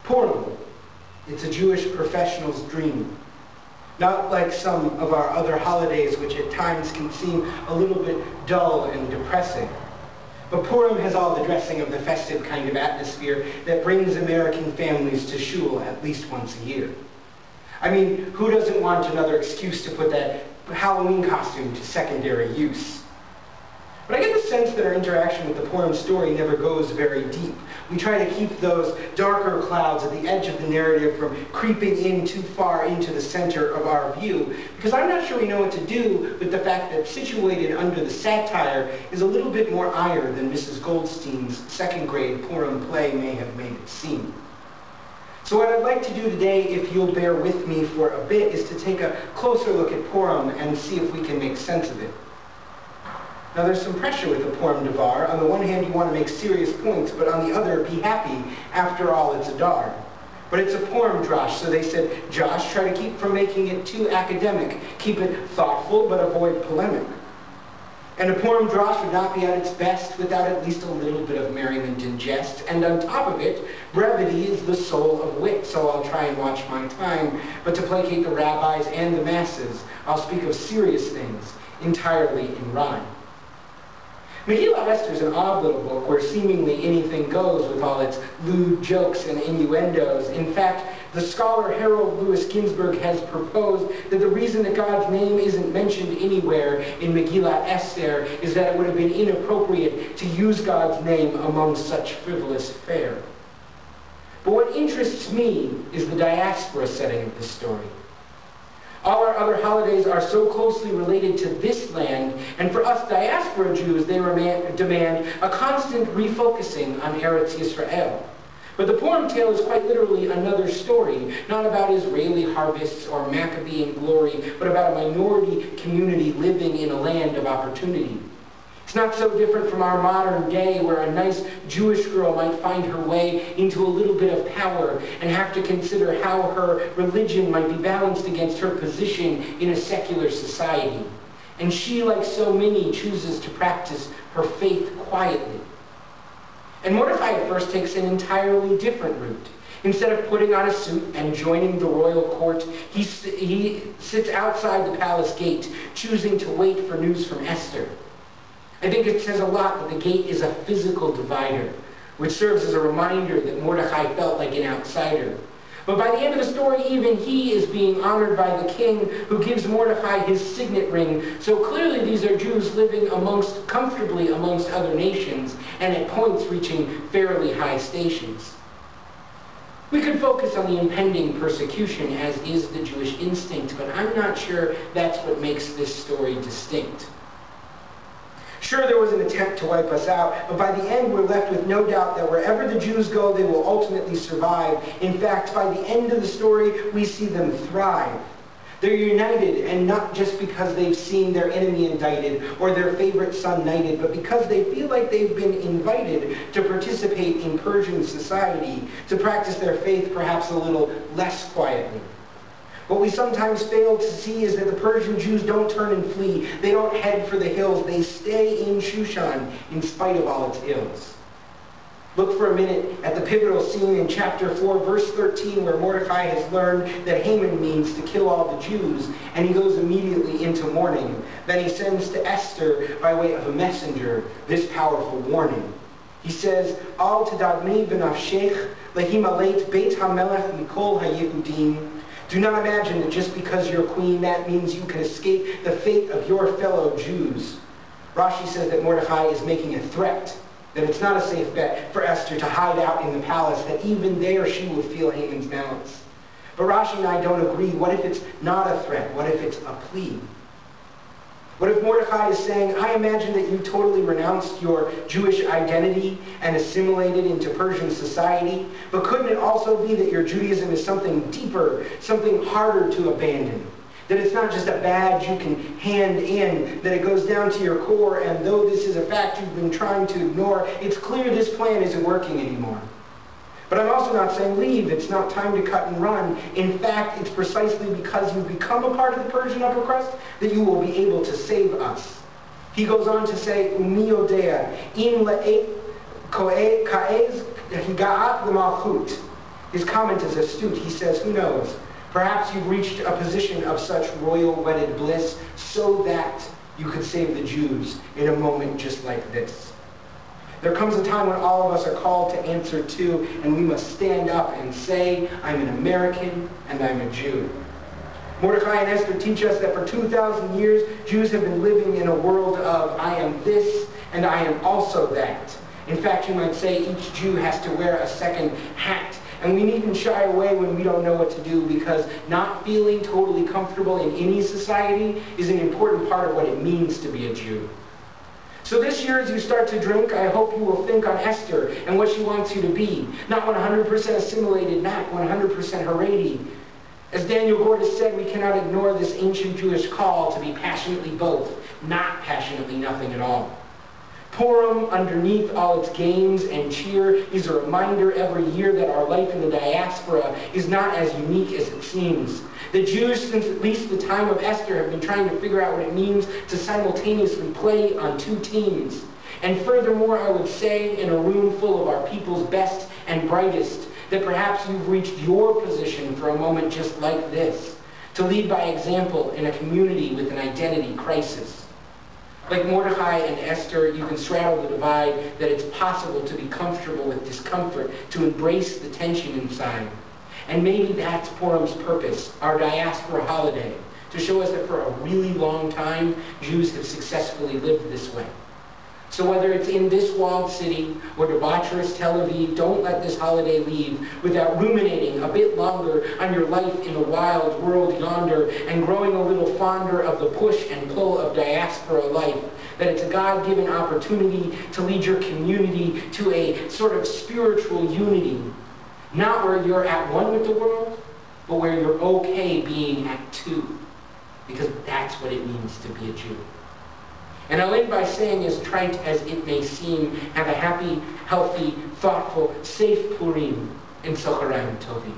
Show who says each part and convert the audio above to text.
Speaker 1: Purim, it's a Jewish professional's dream. Not like some of our other holidays, which at times can seem a little bit dull and depressing. But Purim has all the dressing of the festive kind of atmosphere that brings American families to shul at least once a year. I mean, who doesn't want another excuse to put that Halloween costume to secondary use? But I get the sense that our interaction with the Purim story never goes very deep. We try to keep those darker clouds at the edge of the narrative from creeping in too far into the center of our view, because I'm not sure we know what to do with the fact that situated under the satire is a little bit more ire than Mrs. Goldstein's second grade Purim play may have made it seem. So what I'd like to do today, if you'll bear with me for a bit, is to take a closer look at Purim and see if we can make sense of it. Now there's some pressure with the Purim Divar. On the one hand, you want to make serious points, but on the other, be happy. After all, it's a dar. But it's a Purim drash, so they said, Josh, try to keep from making it too academic. Keep it thoughtful, but avoid polemic. And a Purim drash would not be at its best without at least a little bit of merriment and jest. And on top of it, brevity is the soul of wit, so I'll try and watch my time. But to placate the rabbis and the masses, I'll speak of serious things, entirely in rhyme. Megillat Esther is an odd little book where seemingly anything goes with all its lewd jokes and innuendos. In fact, the scholar Harold Louis Ginsberg has proposed that the reason that God's name isn't mentioned anywhere in Megillat Esther is that it would have been inappropriate to use God's name among such frivolous fare. But what interests me is the diaspora setting of the story. All our other holidays are so closely related to this land, and for us diaspora Jews, they demand a constant refocusing on Eretz Yisrael. But the Purim tale is quite literally another story, not about Israeli harvests or Maccabean glory, but about a minority community living in a land of opportunity. It's not so different from our modern day where a nice Jewish girl might find her way into a little bit of power and have to consider how her religion might be balanced against her position in a secular society. And she, like so many, chooses to practice her faith quietly. And Mordecai at first takes an entirely different route. Instead of putting on a suit and joining the royal court, he sits outside the palace gate, choosing to wait for news from Esther. I think it says a lot that the gate is a physical divider, which serves as a reminder that Mordecai felt like an outsider. But by the end of the story, even he is being honored by the king, who gives Mordecai his signet ring. So clearly these are Jews living comfortably amongst other nations, and at points reaching fairly high stations. We could focus on the impending persecution, as is the Jewish instinct, but I'm not sure that's what makes this story distinct. Sure, there was an attempt to wipe us out, but by the end we're left with no doubt that wherever the Jews go, they will ultimately survive. In fact, by the end of the story, we see them thrive. They're united, and not just because they've seen their enemy indicted or their favorite son knighted, but because they feel like they've been invited to participate in Persian society, to practice their faith perhaps a little less quietly. What we sometimes fail to see is that the Persian Jews don't turn and flee. They don't head for the hills. They stay in Shushan in spite of all its ills. Look for a minute at the pivotal scene in chapter 4, verse 13, where Mordecai has learned that Haman means to kill all the Jews, and he goes immediately into mourning. Then he sends to Esther, by way of a messenger, this powerful warning. He says, Al tadadmi v'nafshech lehimalet beit hamelech mikol haYehudim. Do not imagine that just because you're queen, that means you can escape the fate of your fellow Jews. Rashi says that Mordecai is making a threat, that it's not a safe bet for Esther to hide out in the palace, that even there she will feel Haman's malice. But Rashi and I don't agree. What if it's not a threat? What if it's a plea? What if Mordecai is saying, I imagine that you totally renounced your Jewish identity and assimilated into Persian society, but couldn't it also be that your Judaism is something deeper, something harder to abandon? That it's not just a badge you can hand in, that it goes down to your core, and though this is a fact you've been trying to ignore, it's clear this plan isn't working anymore. But I'm also not saying leave. It's not time to cut and run. In fact, it's precisely because you become a part of the Persian upper crust that you will be able to save us. He goes on to say, Umi yodea, im le'et ka'ez higa'at l'malchut. His comment is astute. He says, who knows? Perhaps you've reached a position of such royal wedded bliss so that you could save the Jews in a moment just like this. There comes a time when all of us are called to answer to, and we must stand up and say, I'm an American and I'm a Jew. Mordecai and Esther teach us that for 2,000 years, Jews have been living in a world of I am this and I am also that. In fact, you might say each Jew has to wear a second hat. And we needn't shy away when we don't know what to do, because not feeling totally comfortable in any society is an important part of what it means to be a Jew. So this year, as you start to drink, I hope you will think on Esther and what she wants you to be. Not 100% assimilated, not 100% Haredi. As Daniel Gord has said, we cannot ignore this ancient Jewish call to be passionately both, not passionately nothing at all. Purim, underneath all its games and cheer, is a reminder every year that our life in the diaspora is not as unique as it seems. The Jews, since at least the time of Esther, have been trying to figure out what it means to simultaneously play on two teams. And furthermore, I would say, in a room full of our people's best and brightest, that perhaps you've reached your position for a moment just like this, to lead by example in a community with an identity crisis. Like Mordecai and Esther, you can straddle the divide that it's possible to be comfortable with discomfort, to embrace the tension inside. And maybe that's Purim's purpose, our diaspora holiday, to show us that for a really long time, Jews have successfully lived this way. So whether it's in this walled city or debaucherous Tel Aviv, don't let this holiday leave without ruminating a bit longer on your life in the wild world yonder and growing a little fonder of the push and pull of diaspora life. That it's a God-given opportunity to lead your community to a sort of spiritual unity. Not where you're at one with the world, but where you're okay being at two. Because that's what it means to be a Jew. And I'll end by saying, as trite as it may seem, have a happy, healthy, thoughtful, safe Purim and Socharim Tovim.